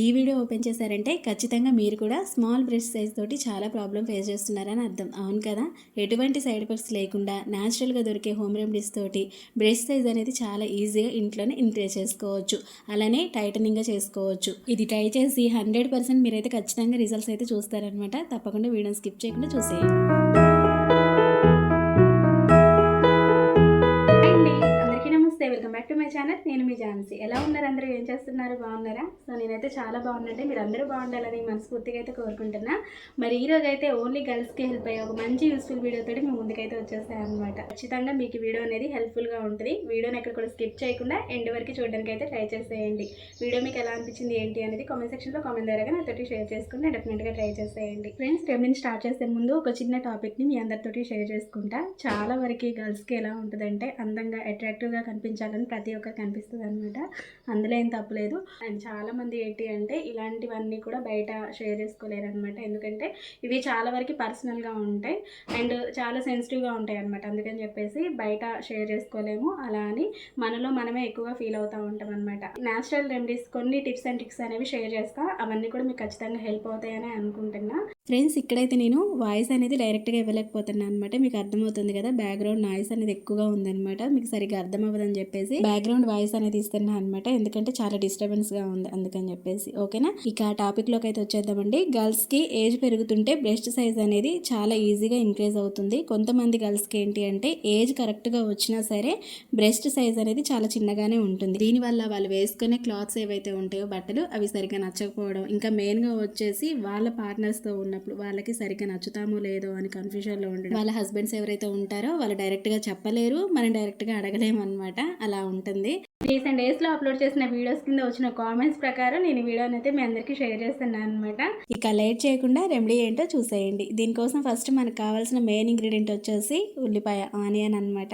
ఈ video open చేశారంటే ఖచ్చితంగా మీరు కూడా స్మాల్ బ్రెస్ట్ సైజ్ తోటి చాలా ప్రాబ్లం ఫేస్ చేస్తున్నారని అర్థం. అవును కదా? ఎటువంటి సైడ్ ఎఫెక్ట్స్ లేకుండా న్యాచురల్గా దొరికే హోమ్ రెమెడీస్ తోటి బ్రెస్ట్ సైజ్ అనేది చాలా ఈజీగా ఇంట్లోనే ఇంక్రీజ్ చేసుకోవచ్చు. అలానే టైటనింగ్గా చేసుకోవచ్చు. ఇది ట్రై చేసి 100% మీరైతే ఖచ్చితంగా రిజల్ట్స్ అయితే చూస్తారనమాట. తప్పకుండా వీడియోని స్కిప్ చేయకుండా చూసేయండి. Welcome back to my channel. నేను మీ ఝాన్సీ. ఎలా ఉన్నారు అందరూ? ఏం చేస్తున్నారు? బాగున్నారా? సో నేనైతే చాలా బాగున్నాంటే మీరు అందరూ బాగుండాలని మనస్ఫూర్తిగా అయితే కోరుకుంటున్నా. మరి ఈ రోజు అయితే ఓన్లీ గర్ల్స్కి హెల్ప్ అయ్యే ఒక మంచి యూస్ఫుల్ వీడియోతో మీ ముందుకైతే వచ్చేస్తాను అనమాట. ఖచ్చితంగా మీకు వీడియో అనేది హెల్ప్ఫుల్గా ఉంటుంది. వీడియోని ఎక్కడ కూడా స్కిప్ చేయకుండా ఎండ్ వరకు చూడడానికి అయితే ట్రై చేసేయండి. వీడియో మీకు ఎలా అనిపించింది ఏంటి అనేది కామెంట్ సెక్షన్లో కామెంట్ ద్వారా నాతోటి షేర్ చేసుకుంటే డెఫినెట్గా ట్రై చేసేయండి. ఫ్రెండ్స్, రెమెడీని స్టార్ట్ చేసే ముందు ఒక చిన్న టాపిక్ని మీ అందరితోటి షేర్ చేసుకుంటా. చాలా వరకు గర్ల్స్కి ఎలా ఉంటుందంటే అందంగా అట్రాక్టివ్గా కనిపించాలని ప్రతి ఒక్కరికి కనిపిస్తుంది అనమాట. అందులో ఏం తప్పలేదు. అండ్ చాలామంది ఏంటి అంటే ఇలాంటివన్నీ కూడా బయట షేర్ చేసుకోలేరు అనమాట. ఎందుకంటే ఇవి చాలా వరకు పర్సనల్గా ఉంటాయి అండ్ చాలా సెన్సిటివ్గా ఉంటాయి అనమాట. అందుకని చెప్పేసి బయట షేర్ చేసుకోలేము. అలా అని మనలో మనమే ఎక్కువగా ఫీల్ అవుతూ ఉంటాం అనమాట. న్యాచురల్ రెమెడీస్ కొన్ని టిప్స్ అండ్ ట్రిక్స్ అనేవి షేర్ చేస్తా. అవన్నీ కూడా మీకు ఖచ్చితంగా హెల్ప్ అవుతాయని అనుకుంటున్నా. ఫ్రెండ్స్, ఇక్కడైతే నేను వాయిస్ అనేది డైరెక్ట్గా ఇవ్వలేకపోతున్నాను అనమాట. మీకు అర్థమవుతుంది కదా, బ్యాక్గ్రౌండ్ నాయిస్ అనేది ఎక్కువగా ఉందన్నమాట. మీకు సరిగ్గా అర్థం అవ్వదని చెప్పేసి బ్యాక్గ్రౌండ్ వాయిస్ అనేది ఇస్తున్నా అనమాట. ఎందుకంటే చాలా డిస్టర్బెన్స్గా ఉంది, అందుకని చెప్పేసి. ఓకేనా? ఇక ఆ టాపిక్లోకి అయితే వచ్చేద్దామండి. గర్ల్స్కి ఏజ్ పెరుగుతుంటే బ్రెస్ట్ సైజ్ అనేది చాలా ఈజీగా ఇంక్రీజ్ అవుతుంది. కొంతమంది గర్ల్స్కి ఏంటి అంటే ఏజ్ కరెక్ట్గా వచ్చినా సరే బ్రెస్ట్ సైజ్ అనేది చాలా చిన్నగానే ఉంటుంది. దీనివల్ల వాళ్ళు వేసుకునే క్లాత్స్ ఏవైతే ఉంటాయో బట్టలు అవి సరిగ్గా నచ్చకపోవడం, ఇంకా మెయిన్గా వచ్చేసి వాళ్ళ పార్ట్నర్స్తో ఉన్నప్పుడు వాళ్ళకి సరిగ్గా నచ్చుతామో లేదో అని కన్ఫ్యూజన్లో ఉండడం. వాళ్ళ హస్బెండ్స్ ఎవరైతే ఉంటారో వాళ్ళు డైరెక్ట్గా చెప్పలేరు, మనం డైరెక్ట్గా అడగలేము అనమాట. అలా ఉంటుంది. రీసెంట్ డేస్లో అప్లోడ్ చేసిన వీడియోస్ కింద వచ్చిన కామెంట్స్ ప్రకారం నేను ఈ వీడియోని అయితే మీ అందరికీ షేర్ చేస్తున్నాను అనమాట. ఇక లేట్ చేయకుండా రెమెడీ ఏంటో చూసేయండి. దీనికోసం ఫస్ట్ మనకు కావాల్సిన మెయిన్ ఇంగ్రీడియంట్ వచ్చేసి ఉల్లిపాయ, ఆనియన్ అనమాట.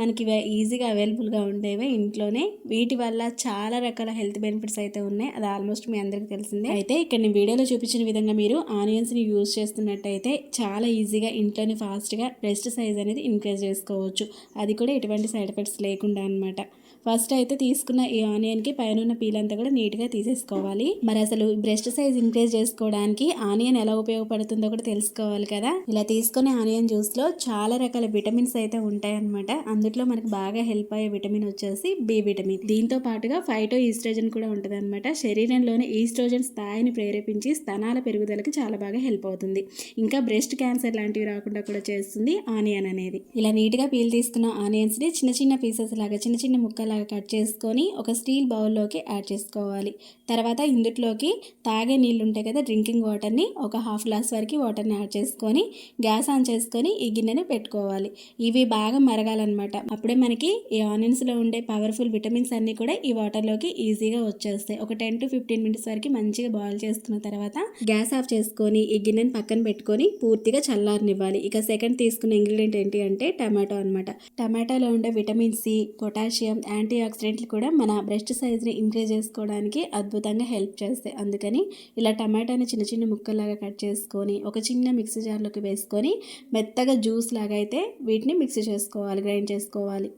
మనకి ఈజీగా అవైలబుల్గా ఉండేవి ఇంట్లోనే. వీటి వల్ల చాలా రకాల హెల్త్ బెనిఫిట్స్ అయితే ఉన్నాయి. అది ఆల్మోస్ట్ మీ అందరికీ తెలిసిందే. అయితే ఇక్కడ నేను వీడియోలో చూపించిన విధంగా మీరు ఆనియన్స్ని యూజ్ చేస్తున్నట్టయితే చాలా ఈజీగా ఇంట్లోనే ఫాస్ట్గా బ్రెస్ట్ సైజ్ అనేది ఇంక్రీజ్ చేసుకోవచ్చు. అది కూడా ఎటువంటి సైడ్ ఎఫెక్ట్స్ లేకుండా అనమాట. ఫస్ట్ అయితే తీసుకున్న ఈ ఆనియన్కి పైన పీల్ అంతా కూడా నీట్గా తీసేసుకోవాలి. మరి అసలు బ్రెస్ట్ సైజ్ ఇంక్రీజ్ చేసుకోవడానికి ఆనియన్ ఎలా ఉపయోగపడుతుందో కూడా తెలుసుకోవాలి కదా. ఇలా తీసుకునే ఆనియన్ జ్యూస్లో చాలా రకాల విటమిన్స్ అయితే ఉంటాయన్నమాట. అందులో మనకు బాగా హెల్ప్ అయ్యే విటమిన్ వచ్చేసి బి విటమిన్. దీంతో పాటుగా ఫైటో ఈస్ట్రోజన్ కూడా ఉంటుంది అనమాట. శరీరంలోని ఈస్ట్రోజన్ స్థాయిని ప్రేరేపించి స్తనాల పెరుగుదలకి చాలా బాగా హెల్ప్ అవుతుంది. ఇంకా బ్రెస్ట్ క్యాన్సర్ లాంటివి రాకుండా కూడా చేస్తుంది ఆనియన్ అనేది. ఇలా నీట్గా పీల్ తీసుకున్న ఆనియన్స్ని చిన్న చిన్న పీసెస్ లాగా చిన్న చిన్న ముక్కలాగా కట్ చేసుకొని ఒక స్టీల్ బౌల్లోకి యాడ్ చేసుకోవాలి. తర్వాత ఇందులోకి తాగే నీళ్ళు ఉంటాయి కదా, డ్రింకింగ్ వాటర్ని ఒక హాఫ్ గ్లాస్ వరకు వాటర్ని యాడ్ చేసుకొని గ్యాస్ ఆన్ చేసుకొని ఈ గిన్నెని పెట్టుకోవాలి. ఇవి బాగా మరగాలన్నమాట. అప్పుడే మనకి ఈ ఆనియన్స్లో ఉండే పవర్ఫుల్ విటమిన్స్ అన్నీ కూడా ఈ వాటర్లోకి ఈజీగా వచ్చేస్తాయి. ఒక 10 to 15 minutes వరకు మంచిగా బాయిల్ చేసుకున్న తర్వాత గ్యాస్ ఆఫ్ చేసుకొని ఈ గిన్నెని పక్కన పెట్టుకొని పూర్తిగా చల్లారనివ్వాలి. ఇక సెకండ్ తీసుకున్న ఇంగ్రీడియంట్ ఏంటి అంటే టమాటో అనమాట. టమాటాలో ఉండే విటమిన్ సి, పొటాషియం, యాంటీ ఆక్సిడెంట్లు కూడా మన బ్రెస్ట్ సైజ్ని ఇంక్రీజ్ చేసుకోవడానికి అద్భుతంగా హెల్ప్ చేస్తాయి. అందుకని ఇలా టమాటాని చిన్న చిన్న ముక్కల్లాగా కట్ చేసుకొని ఒక చిన్న మిక్సీ జార్లోకి వేసుకొని మెత్తగా జ్యూస్ లాగా అయితే వీటిని మిక్సీ చేసుకోవాలి, గ్రైండ్ చేసుకోవాలి.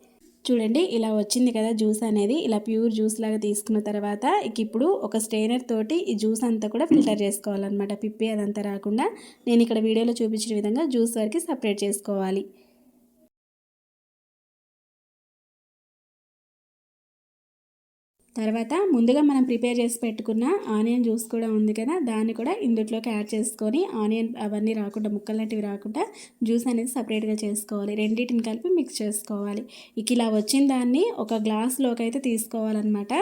చూడండి, ఇలా వచ్చింది కదా జ్యూస్ అనేది. ఇలా ప్యూర్ జ్యూస్ లాగా తీసుకున్న తర్వాత ఇప్పుడు ఒక స్ట్రెయినర్ తోటి ఈ జ్యూస్ అంతా కూడా ఫిల్టర్ చేసుకోవాలన్నమాట. పిప్పి అదంతా రాకుండా నేను ఇక్కడ వీడియోలో చూపించిన విధంగా జ్యూస్ వరకు సపరేట్ చేసుకోవాలి. తర్వాత ముందుగా మనం ప్రిపేర్ చేసి పెట్టుకున్న ఆనియన్ జ్యూస్ కూడా ఉంది కదా, దాన్ని కూడా ఇందులోకి యాడ్ చేసుకొని ఆనియన్ అవన్నీ రాకుండా, ముక్కలు లాంటివి రాకుండా జ్యూస్ అనేది సపరేట్గా చేసుకోవాలి. రెండింటిని కలిపి మిక్స్ చేసుకోవాలి. ఇక ఇలా వచ్చిన దాన్ని ఒక గ్లాస్లోకి అయితే తీసుకోవాలన్నమాట.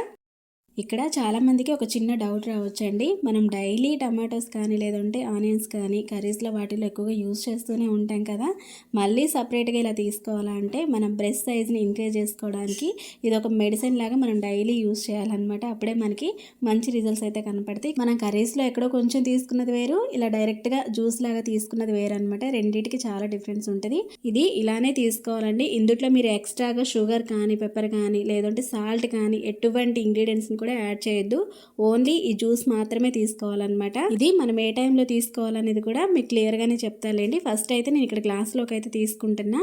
ఇక్కడ చాలామందికి ఒక చిన్న డౌట్ రావచ్చండి. మనం డైలీ టమాటోస్ కానీ లేదంటే ఆనియన్స్ కానీ కర్రీస్లో వాటిలో ఎక్కువగా యూజ్ చేస్తూనే ఉంటాం కదా, మళ్ళీ సపరేట్గా ఇలా తీసుకోవాలంటే మనం బ్రెస్ట్ సైజ్ని ఇంక్రీజ్ చేసుకోవడానికి ఇది ఒక మెడిసిన్ లాగా మనం డైలీ యూజ్ చేయాలన్నమాట. అప్పుడే మనకి మంచి రిజల్ట్స్ అయితే కనపడతాయి. మనం కర్రీస్లో ఎక్కడో కొంచెం తీసుకున్నది వేరు, ఇలా డైరెక్ట్గా జ్యూస్ లాగా తీసుకున్నది వేరు అనమాట. రెండింటికి చాలా డిఫరెన్స్ ఉంటుంది. ఇది ఇలానే తీసుకోవాలండి. ఇందులో మీరు ఎక్స్ట్రాగా షుగర్ కానీ, పెప్పర్ కానీ లేదంటే సాల్ట్ కానీ ఎటువంటి ఇంగ్రీడియంట్స్ని కూడా యాడ్ చేయొద్దు. ఓన్లీ ఈ జ్యూస్ మాత్రమే తీసుకోవాలన్నమాట. ఇది మనం ఏ టైంలో తీసుకోవాలనేది కూడా మీకు క్లియర్గానే చెప్తాలేండి. ఫస్ట్ అయితే నేను ఇక్కడ గ్లాస్లోకి అయితే తీసుకుంటున్నా.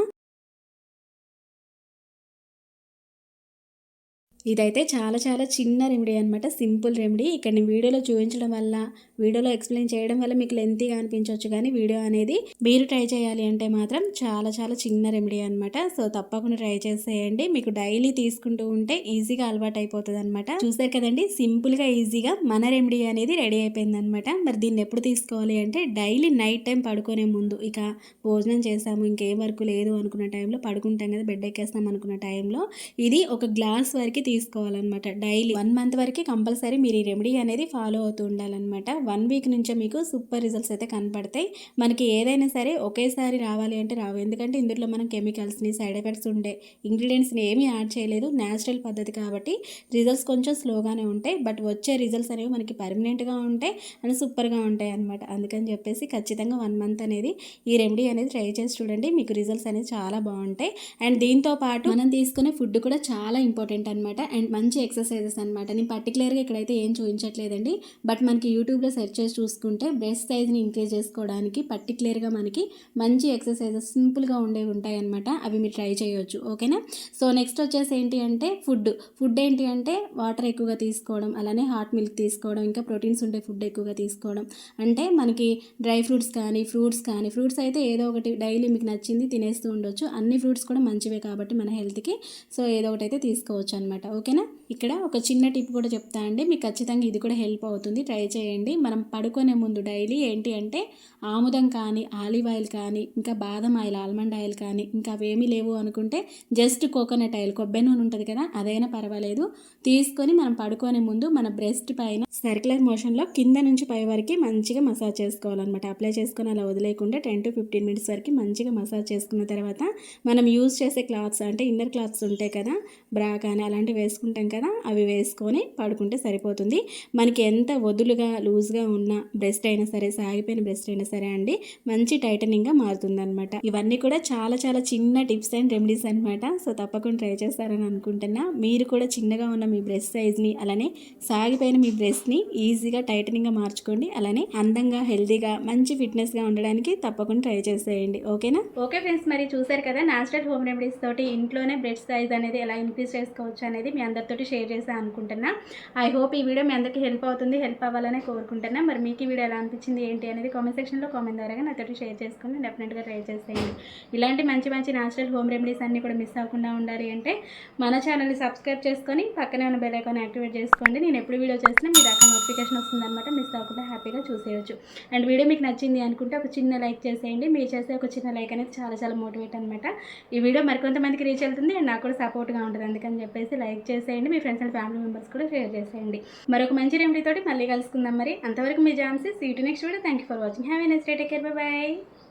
ఇదైతే చాలా చాలా చిన్న రెమెడీ అనమాట. Simple remedy. ఇక్కడ నేను వీడియోలో చూపించడం వల్ల, వీడియోలో ఎక్స్ప్లెయిన్ చేయడం వల్ల మీకు లెంతీగా అనిపించవచ్చు, కానీ వీడియో అనేది మీరు ట్రై చేయాలి అంటే మాత్రం చాలా చాలా చిన్న రెమెడీ అనమాట. సో తప్పకుండా ట్రై చేసేయండి. మీకు డైలీ తీసుకుంటూ ఉంటే ఈజీగా అలవాటు అయిపోతుంది అనమాట. చూసారు కదండి, సింపుల్గా ఈజీగా మన రెమెడీ అనేది రెడీ అయిపోయింది అనమాట. మరి దీన్ని ఎప్పుడు తీసుకోవాలి అంటే డైలీ నైట్ టైం పడుకునే ముందు, ఇక భోజనం చేసాము ఇంకేం వర్క్ లేదు అనుకున్న టైంలో, పడుకుంటాం కదా బెడ్ ఎక్కేస్తాం అనుకున్న టైంలో ఇది ఒక గ్లాస్ వరకు తీసుకోవాలన్నమాట. డైలీ 1 మంత్ వరకు కంపల్సరీ మీరు ఈ రెమెడీ అనేది ఫాలో అవుతూ ఉండాలన్నమాట. 1 వీక్ నుంచే మీకు సూపర్ రిజల్ట్స్ అయితే కనపడతాయి. మనకి ఏదైనా సరే ఒకేసారి రావాలి అంటే రావు, ఎందుకంటే ఇందులో మనం కెమికల్స్ని, సైడ్ ఎఫెక్ట్స్ ఉండే ఇంగ్రీడియంట్స్ని ఏమీ యాడ్ చేయలేదు, న్యాచురల్ పద్ధతి కాబట్టి రిజల్ట్స్ కొంచెం స్లోగానే ఉంటాయి. బట్ వచ్చే రిజల్ట్స్ అనేవి మనకి పర్మనెంట్గా ఉంటాయి అండ్ సూపర్గా ఉంటాయి అనమాట. అందుకని చెప్పేసి ఖచ్చితంగా 1 మంత్ అనేది ఈ రెమెడీ అనేది ట్రై చేసి చూడండి, మీకు రిజల్ట్స్ అనేది చాలా బాగుంటాయి. అండ్ దీంతో పాటు మనం తీసుకునే ఫుడ్ కూడా చాలా ఇంపార్టెంట్ అనమాట. అండ్ మంచి ఎక్సర్సైజెస్ అనమాట. నేను పర్టికులర్గా ఇక్కడైతే ఏం చూపించట్లేదండి, బట్ మనకి యూట్యూబ్లో సెర్చ్ చేసి చూసుకుంటే బ్రెస్ట్ సైజ్ని ఇంక్రీజ్ చేసుకోవడానికి పర్టికులర్గా మనకి మంచి ఎక్సర్సైజెస్ సింపుల్గా ఉండేవి ఉంటాయి అనమాట. అవి మీరు ట్రై చేయొచ్చు, ఓకేనా. సో నెక్స్ట్ వచ్చేసి ఏంటి అంటే ఫుడ్ ఏంటి అంటే వాటర్ ఎక్కువగా తీసుకోవడం, అలానే హాట్ మిల్క్ తీసుకోవడం, ఇంకా ప్రోటీన్స్ ఉండే ఫుడ్ ఎక్కువగా తీసుకోవడం. అంటే మనకి డ్రై ఫ్రూట్స్ కానీ ఫ్రూట్స్ అయితే ఏదో ఒకటి డైలీ మీకు నచ్చింది తినేస్తూ ఉండొచ్చు. అన్ని ఫ్రూట్స్ కూడా మంచివే కాబట్టి మన హెల్త్కి, సో ఏదో ఒకటి అయితే తీసుకోవచ్చు అనమాట, ఓకేనా. ఇక్కడ ఒక చిన్న టిప్ కూడా చెప్తా అండి, మీకు ఖచ్చితంగా ఇది కూడా హెల్ప్ అవుతుంది, ట్రై చేయండి. మనం పడుకునే ముందు డైలీ ఏంటి అంటే ఆముదం కానీ, ఆలివ్ ఆయిల్ కానీ, ఇంకా బాదం ఆయిల్, ఆల్మండ్ ఆయిల్ కానీ, ఇంకా అవేమీ లేవు అనుకుంటే జస్ట్ కోకోనట్ ఆయిల్, కొబ్బరి నూనె ఉంటుంది కదా, అదైనా పర్వాలేదు, తీసుకొని మనం పడుకునే ముందు మన బ్రెస్ట్ పైన సర్క్యులర్ మోషన్లో కింద నుంచి పై వరకు మంచిగా మసాజ్ చేసుకోవాలన్నమాట. అప్లై చేసుకొని అలా వదిలేకుండా 10 to 15 minutes వరకు మంచిగా మసాజ్ చేసుకున్న తర్వాత మనం యూజ్ చేసే క్లాత్స్ అంటే ఇన్నర్ క్లాత్స్ ఉంటాయి కదా, బ్రా కానీ అలాంటివి వేసుకుంటాం కదా, అవి వేసుకొని పడుకుంటే సరిపోతుంది. మనకి ఎంత వదులుగా లూజ్గా ఉన్న బ్రెస్ట్ అయినా సరే, సాగిపోయిన బ్రెస్ట్ అయినా సరే అండి, మంచి టైటనింగ్గా మారుతుంది అనమాట. ఇవన్నీ కూడా చాలా చాలా చిన్న టిప్స్ అండ్ రెమెడీస్ అనమాట. సో తప్పకుండా ట్రై చేస్తారని అనుకుంటున్నా. మీరు కూడా చిన్నగా ఉన్న మీ బ్రెస్ట్ సైజ్ని, అలానే సాగిపోయిన మీ బ్రెస్ట్ని ఈజీగా టైటనింగ్గా మార్చుకోండి. అలానే అందంగా, హెల్తీగా, మంచి ఫిట్నెస్గా ఉండడానికి తప్పకుండా ట్రై చేసేయండి, ఓకేనా. ఓకే ఫ్రెండ్స్, మరి చూసారు కదా న్యాచురల్ హోమ్ రెమెడీస్ తోటి ఇంట్లోనే బ్రెస్ట్ సైజ్ అనేది ఎలా ఇంక్రీజ్ చేసుకోవచ్చు అనేది మీ అందరితోటి షేర్ చేస్తాను అనుకుంటున్నా. ఐ హోప్ ఈ వీడియో మీ అందరికీ హెల్ప్ అవుతుంది, హెల్ప్ అవ్వాలనే కోరుకుంటున్నా. మరి మీకు ఈ వీడియో ఎలా అనిపించింది ఏంటి అనేది కామెంట్ సెక్షన్లో కామెంట్ ద్వారా నాతోటి షేర్ చేసుకొని డెఫినెట్గా ట్రై చేసేయండి. ఇలాంటి మంచి మంచి న్యాచురల్ హోమ్ రెమెడీస్ అన్నీ కూడా మిస్ అవ్వకుండా ఉండాలి అంటే మన ఛానల్ని సబ్స్క్రైబ్ చేసుకొని పక్కనే ఉన్న బెల్ ఐకాన్ యాక్టివేట్ చేసుకోండి. నేను ఎప్పుడు వీడియో చేసినా మీ దాకా నోటిఫికేషన్ వస్తుందన్నమాట. మిస్ అవ్వకుండా హ్యాపీగా చూసేయచ్చు. అండ్ వీడియో మీకు నచ్చింది అనుకుంటే ఒక చిన్న లైక్ చేసేయండి. మీరు చేసే ఒక చిన్న లైక్ అనేది చాలా చాలా మోటివేట్ అనమాట. ఈ వీడియో మరికొంతమందికి రీచ్ వెళ్తుంది అండ్ నాకు కూడా సపోర్ట్గా ఉంటుంది. అందుకని చెప్పేసి లైక్ చేసేయండి, మీ ఫ్రెండ్స్ అండ్ ఫ్యామిలీ మెంబర్స్ కూడా షేర్ చేసేయండి. మరొక మంచి రెమెడీ తోటి మళ్ళీ కలుసుకుందాం. మరి అంతవరకు మీ Jhansi. See you next video. Thank you for watching. Have a nice day. Take care. Bye by.